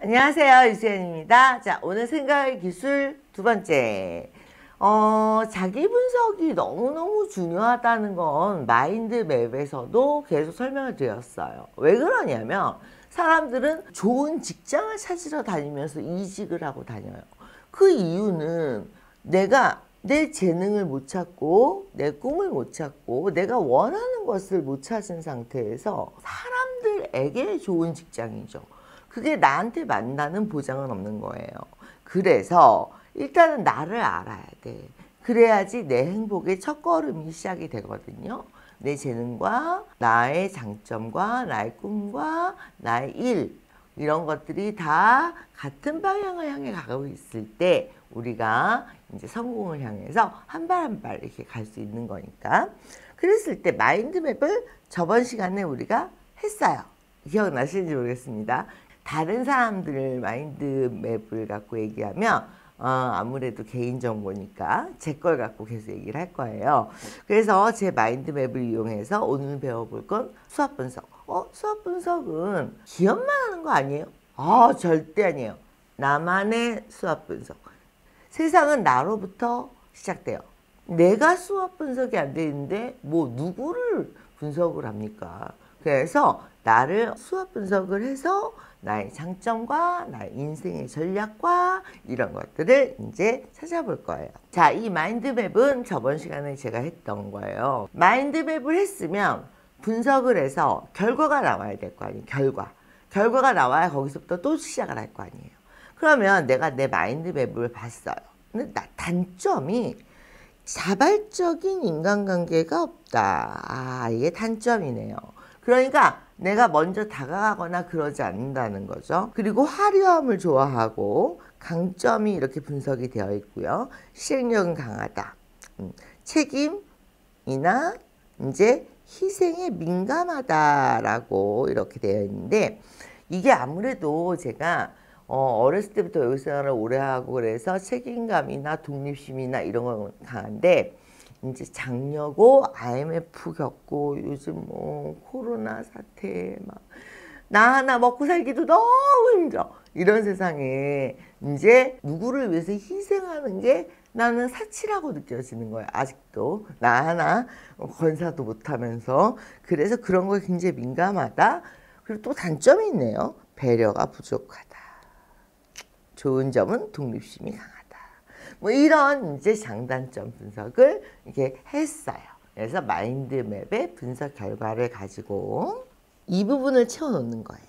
안녕하세요, 유수연입니다. 자, 오늘 생각의 기술 두 번째. 자기 분석이 너무너무 중요하다는 건 마인드맵에서도 계속 설명을 드렸어요. 왜 그러냐면 사람들은 좋은 직장을 찾으러 다니면서 이직을 하고 다녀요. 그 이유는 내가 내 재능을 못 찾고 내 꿈을 못 찾고 내가 원하는 것을 못 찾은 상태에서 사람들에게 좋은 직장이죠. 그게 나한테 만나는 보장은 없는 거예요. 그래서 일단은 나를 알아야 돼. 그래야지 내 행복의 첫걸음이 시작이 되거든요. 내 재능과 나의 장점과 나의 꿈과 나의 일, 이런 것들이 다 같은 방향을 향해 가고 있을 때 우리가 이제 성공을 향해서 한 발 한 발 이렇게 갈 수 있는 거니까. 그랬을 때 마인드맵을 저번 시간에 우리가 했어요. 기억나시는지 모르겠습니다. 다른 사람들 마인드맵을 갖고 얘기하면 아무래도 개인정보니까 제 걸 갖고 계속 얘기를 할 거예요. 그래서 제 마인드맵을 이용해서 오늘 배워볼 건 수학 분석. 수학 분석은 기업만 하는 거 아니에요? 절대 아니에요. 나만의 수학 분석. 세상은 나로부터 시작돼요. 내가 수학 분석이 안 되는데 뭐 누구를 분석을 합니까? 그래서 나를 수학 분석을 해서 나의 장점과 나의 인생의 전략과 이런 것들을 이제 찾아볼 거예요. 자, 이 마인드맵은 저번 시간에 제가 했던 거예요. 마인드맵을 했으면 분석을 해서 결과가 나와야 될 거 아니에요. 결과가 나와야 거기서부터 또 시작을 할 거 아니에요. 그러면 내가 내 마인드맵을 봤어요. 근데 단점이 자발적인 인간관계가 없다. 이게 단점이네요. 그러니까 내가 먼저 다가가거나 그러지 않는다는 거죠. 그리고 화려함을 좋아하고 강점이 이렇게 분석이 되어 있고요. 실행력은 강하다. 책임이나 이제 희생에 민감하다라고 이렇게 되어 있는데, 이게 아무래도 제가 어렸을 때부터 외국 생활을 오래 하고 그래서 책임감이나 독립심이나 이런 건 강한데, 이제 장려고 IMF 겪고 요즘 뭐 코로나 사태 막 나 하나 먹고 살기도 너무 힘들어. 이런 세상에 이제 누구를 위해서 희생하는 게 나는 사치라고 느껴지는 거예요. 아직도 나 하나 건사도 못하면서. 그래서 그런 거에 굉장히 민감하다. 그리고 또 단점이 있네요. 배려가 부족하다. 좋은 점은 독립심이 강하다. 뭐 이런 이제 장단점 분석을 이렇게 했어요. 그래서 마인드맵의 분석 결과를 가지고 이 부분을 채워놓는 거예요.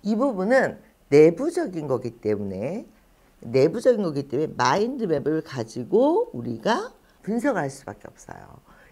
이 부분은 내부적인 거기 때문에 마인드맵을 가지고 우리가 분석을 할 수밖에 없어요.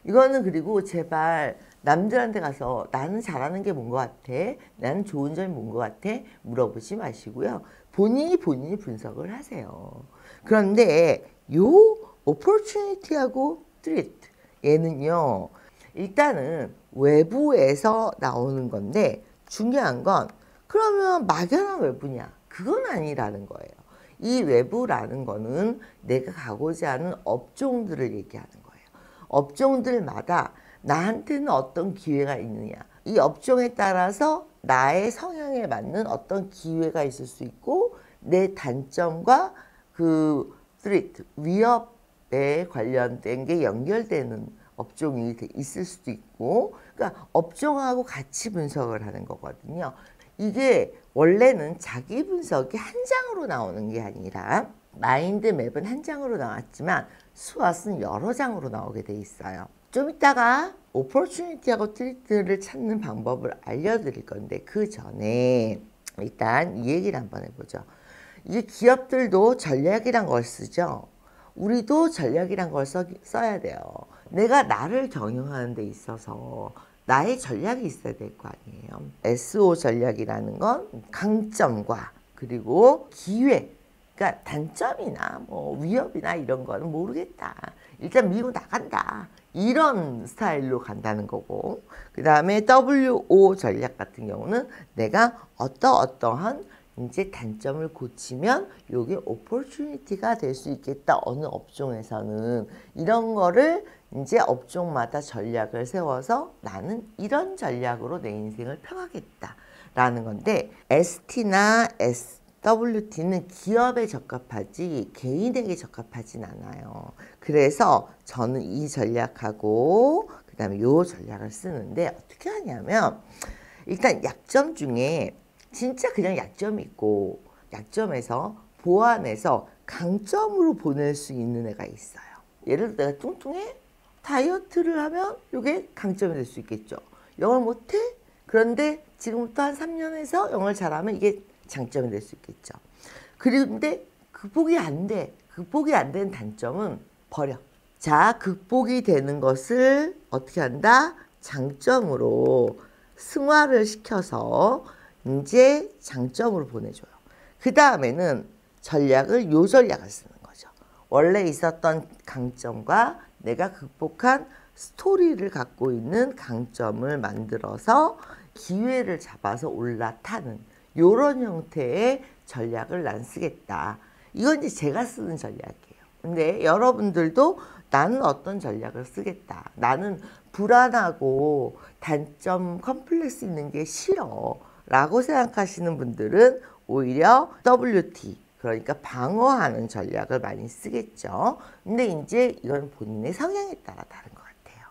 이거는 그리고 제발 남들한테 가서 나는 잘하는 게 뭔 것 같아? 나는 좋은 점이 뭔 것 같아? 물어보지 마시고요. 본인이 분석을 하세요. 그런데 요 opportunity하고 threat, 얘는요 일단은 외부에서 나오는 건데, 중요한 건 그러면 막연한 외부냐? 그건 아니라는 거예요. 이 외부라는 거는 내가 가고자 하는 업종들을 얘기하는 거예요. 업종들마다 나한테는 어떤 기회가 있느냐, 이 업종에 따라서 나의 성향에 맞는 어떤 기회가 있을 수 있고, 내 단점과 그 threat, 위협에 관련된 게 연결되는 업종이 있을 수도 있고, 그러니까 업종하고 같이 분석을 하는 거거든요. 이게 원래는 자기 분석이 한 장으로 나오는 게 아니라, 마인드맵은 한 장으로 나왔지만 수학은 여러 장으로 나오게 돼 있어요. 좀 이따가 오퍼추니티하고 트리트를 찾는 방법을 알려드릴 건데, 그 전에 일단 이 얘기를 한번 해보죠. 이게 기업들도 전략이란 걸 쓰죠. 우리도 전략이란 걸 써야 돼요. 내가 나를 경영하는 데 있어서 나의 전략이 있어야 될 거 아니에요. SO 전략이라는 건 강점과 그리고 기회, 그러니까 단점이나 뭐 위협이나 이런 거는 모르겠다. 일단 밀고 나간다. 이런 스타일로 간다는 거고, 그 다음에 WO 전략 같은 경우는 내가 어떠한 이제 단점을 고치면 이게 오퍼추니티가 될 수 있겠다. 어느 업종에서는 이런 거를 이제 업종마다 전략을 세워서 나는 이런 전략으로 내 인생을 펴가겠다 라는 건데, ST나 WT는 기업에 적합하지 개인에게 적합하진 않아요. 그래서 저는 이 전략하고 그 다음에 요 전략을 쓰는데 어떻게 하냐면 일단 약점 중에 진짜 그냥 약점이 있고 약점에서 보완해서 강점으로 보낼 수 있는 애가 있어요. 예를 들어 내가 뚱뚱해? 다이어트를 하면 이게 강점이 될 수 있겠죠. 영어를 못해? 그런데 지금부터 한 3년에서 영어를 잘하면 이게 장점이 될 수 있겠죠. 그런데 극복이 안 돼. 극복이 안 되는 단점은 버려. 자, 극복이 되는 것을 어떻게 한다? 장점으로 승화를 시켜서 이제 장점으로 보내줘요. 그 다음에는 전략을 요 전략을 쓰는 거죠. 원래 있었던 강점과 내가 극복한 스토리를 갖고 있는 강점을 만들어서 기회를 잡아서 올라타는 이런 형태의 전략을 난 쓰겠다. 이건 이제 제가 쓰는 전략이에요. 근데 여러분들도 나는 어떤 전략을 쓰겠다. 나는 불안하고 단점 컴플렉스 있는 게 싫어 라고 생각하시는 분들은 오히려 WT, 그러니까 방어하는 전략을 많이 쓰겠죠. 근데 이제 이건 본인의 성향에 따라 다른 것 같아요.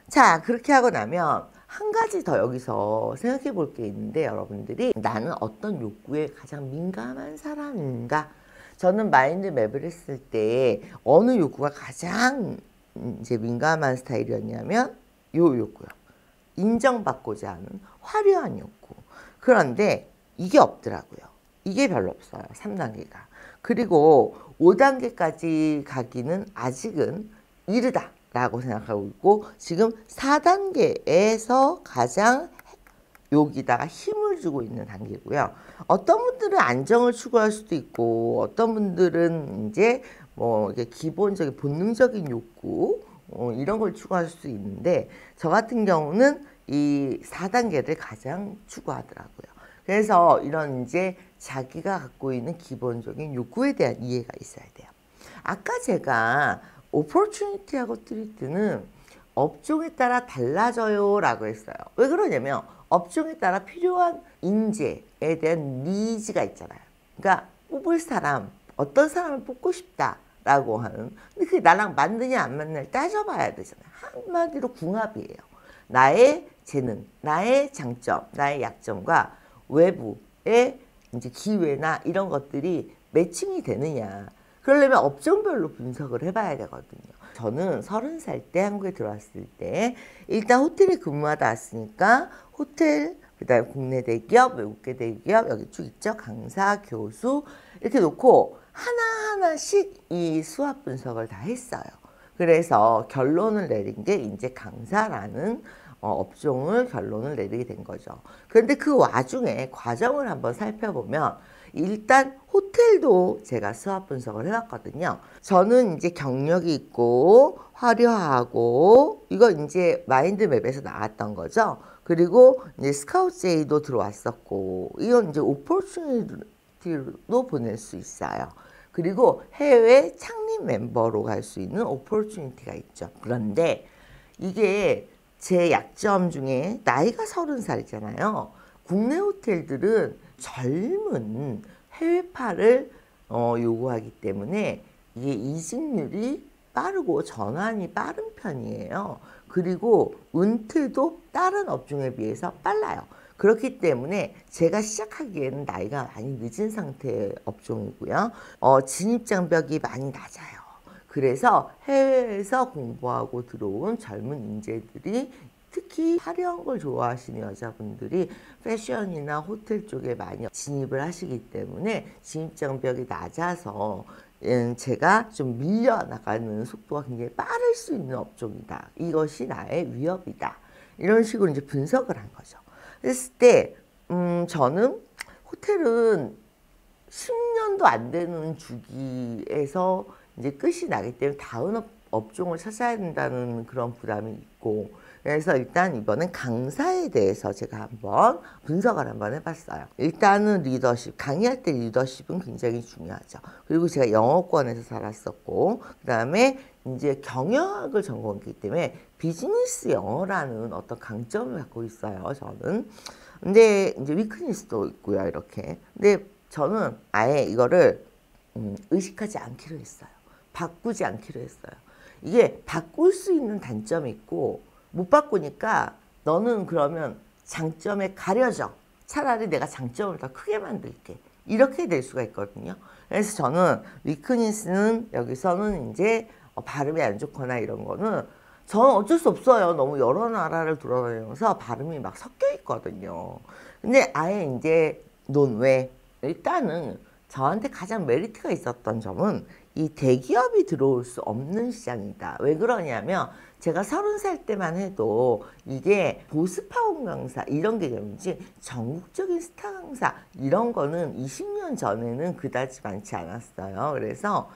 자, 그렇게 하고 나면 한 가지 더 여기서 생각해 볼 게 있는데, 여러분들이 나는 어떤 욕구에 가장 민감한 사람인가? 저는 마인드 맵을 했을 때 어느 욕구가 가장 이제 민감한 스타일이었냐면 요 욕구요. 인정받고자 하는 화려한 욕구. 그런데 이게 없더라고요. 이게 별로 없어요. 3단계가. 그리고 5단계까지 가기는 아직은 이르다 라고 생각하고 있고, 지금 4단계에서 가장 여기다가 힘을 주고 있는 단계고요. 어떤 분들은 안정을 추구할 수도 있고, 어떤 분들은 이제 뭐 이게 기본적인 본능적인 욕구 이런 걸 추구할 수 있는데, 저 같은 경우는 이 4단계를 가장 추구하더라고요. 그래서 이런 이제 자기가 갖고 있는 기본적인 욕구에 대한 이해가 있어야 돼요. 아까 제가 opportunity하고 threat는 업종에 따라 달라져요 라고 했어요. 왜 그러냐면 업종에 따라 필요한 인재에 대한 니즈가 있잖아요. 그러니까 뽑을 사람, 어떤 사람을 뽑고 싶다 라고 하는, 근데 그게 나랑 맞느냐 안 맞느냐를 따져봐야 되잖아요. 한마디로 궁합이에요. 나의 재능, 나의 장점, 나의 약점과 외부의 이제 기회나 이런 것들이 매칭이 되느냐. 그러려면 업종별로 분석을 해봐야 되거든요. 저는 30살 때 한국에 들어왔을 때 일단 호텔에 근무하다 왔으니까 호텔, 그 다음에 국내 대기업, 외국계 대기업, 여기 쭉 있죠. 강사, 교수 이렇게 놓고 하나하나씩 이 수합 분석을 다 했어요. 그래서 결론을 내린 게 이제 강사라는 업종을 결론을 내리게 된 거죠. 그런데 그 와중에 과정을 한번 살펴보면 일단 호텔도 제가 수합 분석을 해봤거든요. 저는 이제 경력이 있고 화려하고 이거 이제 마인드맵에서 나왔던 거죠. 그리고 이제 스카우트제이도 들어왔었고 이건 이제 오퍼추니티로 보낼 수 있어요. 그리고 해외 창립 멤버로 갈 수 있는 오퍼추니티가 있죠. 그런데 이게 제 약점 중에 나이가 30살이잖아요. 국내 호텔들은 젊은 해외파를 요구하기 때문에 이게 이직률이 빠르고 전환이 빠른 편이에요. 그리고 은퇴도 다른 업종에 비해서 빨라요. 그렇기 때문에 제가 시작하기에는 나이가 많이 늦은 상태의 업종이고요. 진입장벽이 많이 낮아요. 그래서 해외에서 공부하고 들어온 젊은 인재들이 특히 화려한 걸 좋아하시는 여자분들이 패션이나 호텔 쪽에 많이 진입을 하시기 때문에 진입장벽이 낮아서 제가 좀 밀려나가는 속도가 굉장히 빠를 수 있는 업종이다. 이것이 나의 위협이다. 이런 식으로 이제 분석을 한 거죠. 그랬을 때 저는 호텔은 10년도 안 되는 주기에서 이제 끝이 나기 때문에 다음 업종을 찾아야 된다는 그런 부담이 있고, 그래서 일단 이번엔 강사에 대해서 제가 한번 분석을 한번 해봤어요. 일단은 리더십, 강의할 때 리더십은 굉장히 중요하죠. 그리고 제가 영어권에서 살았었고, 그 다음에 이제 경영학을 전공했기 때문에 비즈니스 영어라는 어떤 강점을 갖고 있어요, 저는. 근데 이제 위크니스도 있고요, 이렇게. 근데 저는 아예 이거를 의식하지 않기로 했어요. 바꾸지 않기로 했어요. 이게 바꿀 수 있는 단점이 있고 못 바꾸니까 너는 그러면 장점에 가려져. 차라리 내가 장점을 더 크게 만들게. 이렇게 될 수가 있거든요. 그래서 저는 위크니스는 여기서는 이제 발음이 안 좋거나 이런 거는 저는 어쩔 수 없어요. 너무 여러 나라를 돌아다니면서 발음이 막 섞여 있거든요. 근데 아예 이제 논외 일단은 저한테 가장 메리트가 있었던 점은 이 대기업이 들어올 수 없는 시장이다. 왜 그러냐면 제가 30살 때만 해도 이게 보스파원 강사 이런 개념이지 전국적인 스타 강사 이런 거는 20년 전에는 그다지 많지 않았어요. 그래서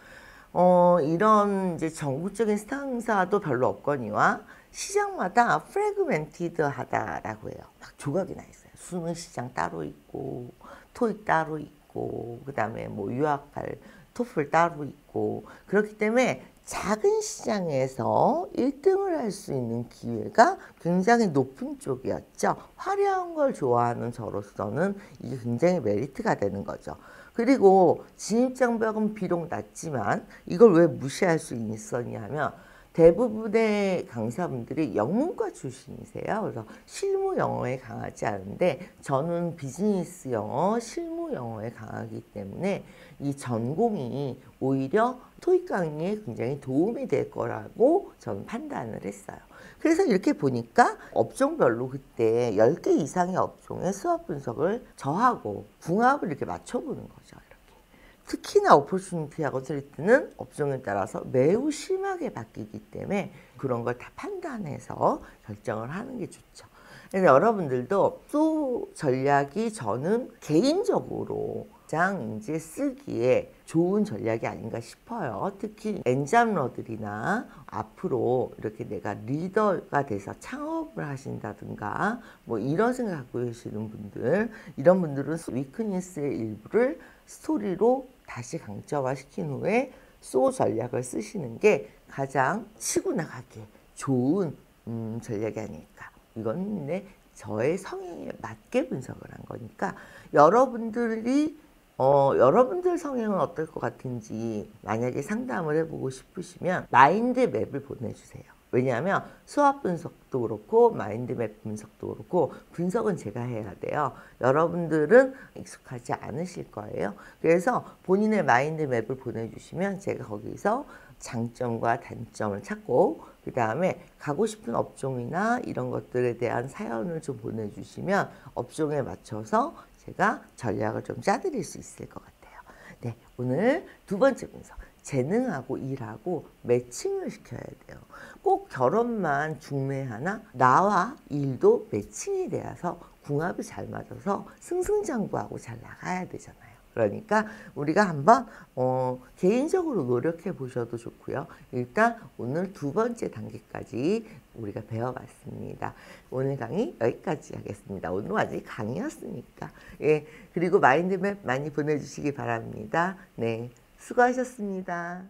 이런 이제 전국적인 스타 강사도 별로 없거니와 시장마다 프래그멘티드 하다라고 해요. 막 조각이 나 있어요. 수능 시장 따로 있고 토익 따로 있고 그 다음에 뭐 유학할 토플 따로 있고 그렇기 때문에 작은 시장에서 1등을 할 수 있는 기회가 굉장히 높은 쪽이었죠. 화려한 걸 좋아하는 저로서는 이게 굉장히 메리트가 되는 거죠. 그리고 진입장벽은 비록 낮지만 이걸 왜 무시할 수 있었냐면 대부분의 강사분들이 영문과 출신이세요. 그래서 실무 영어에 강하지 않은데 저는 비즈니스 영어, 실무 영어에 강하기 때문에 이 전공이 오히려 토익 강의에 굉장히 도움이 될 거라고 저는 판단을 했어요. 그래서 이렇게 보니까 업종별로 그때 10개 이상의 업종의 수업 분석을 저하고 궁합을 이렇게 맞춰보는 거죠. 특히나 오퍼튜니티하고 트리트는 업종에 따라서 매우 심하게 바뀌기 때문에 그런 걸 다 판단해서 결정을 하는 게 좋죠. 그래서 여러분들도 소 전략이 저는 개인적으로 가장 이제 쓰기에 좋은 전략이 아닌가 싶어요. 특히 엔잡러들이나 앞으로 이렇게 내가 리더가 돼서 창업을 하신다든가 뭐 이런 생각 갖고 계시는 분들 이런 분들은 위크니스의 일부를 스토리로 다시 강점화시킨 후에 소 전략을 쓰시는 게 가장 치고 나가기에 좋은 전략이 아닐까. 이건 저의 성향에 맞게 분석을 한 거니까 여러분들 성향은 어떨 것 같은지 만약에 상담을 해보고 싶으시면 마인드맵을 보내주세요. 왜냐하면 수학 분석도 그렇고 마인드맵 분석도 그렇고 분석은 제가 해야 돼요. 여러분들은 익숙하지 않으실 거예요. 그래서 본인의 마인드맵을 보내주시면 제가 거기서 장점과 단점을 찾고 그 다음에 가고 싶은 업종이나 이런 것들에 대한 사연을 좀 보내주시면 업종에 맞춰서 제가 전략을 좀 짜드릴 수 있을 것 같아요. 네, 오늘 두 번째 분석. 재능하고 일하고 매칭을 시켜야 돼요. 꼭 결혼만 중매하나 나와 일도 매칭이 되어서 궁합이 잘 맞아서 승승장구하고 잘 나가야 되잖아요. 그러니까 우리가 한번 개인적으로 노력해 보셔도 좋고요. 일단 오늘 두 번째 단계까지 우리가 배워봤습니다. 오늘 강의 여기까지 하겠습니다. 오늘 완전히 강의였으니까. 예, 그리고 마인드맵 많이 보내주시기 바랍니다. 네, 수고하셨습니다.